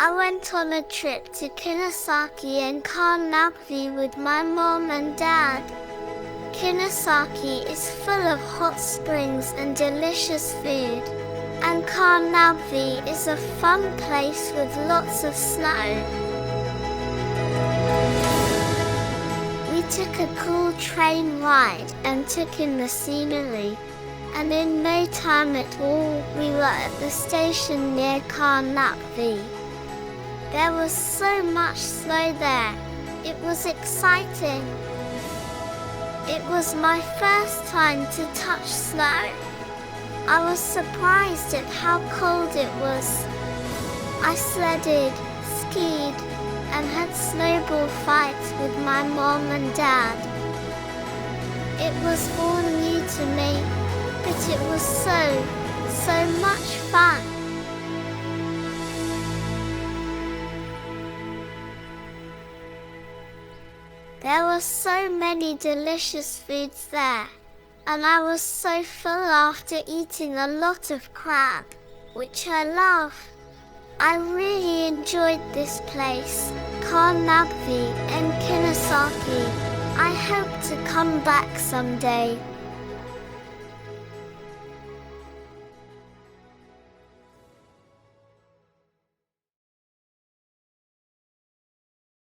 I went on a trip to Kannabe and Kannabe with my mom and dad. Kannabe is full of hot springs and delicious food, and Kannabe is a fun place with lots of snow. We took a cool train ride and took in the scenery, and in no time at all we were at the station near Kannabe. There was so much snow there. It was exciting. It was my first time to touch snow. I was surprised at how cold it was. I sledded, skied, and had snowball fights with my mom and dad. It was all new to me, but it was so much fun. There were so many delicious foods there, and I was so full after eating a lot of crab, which I love. I really enjoyed this place, Kannabe and Kannabe. I hope to come back someday.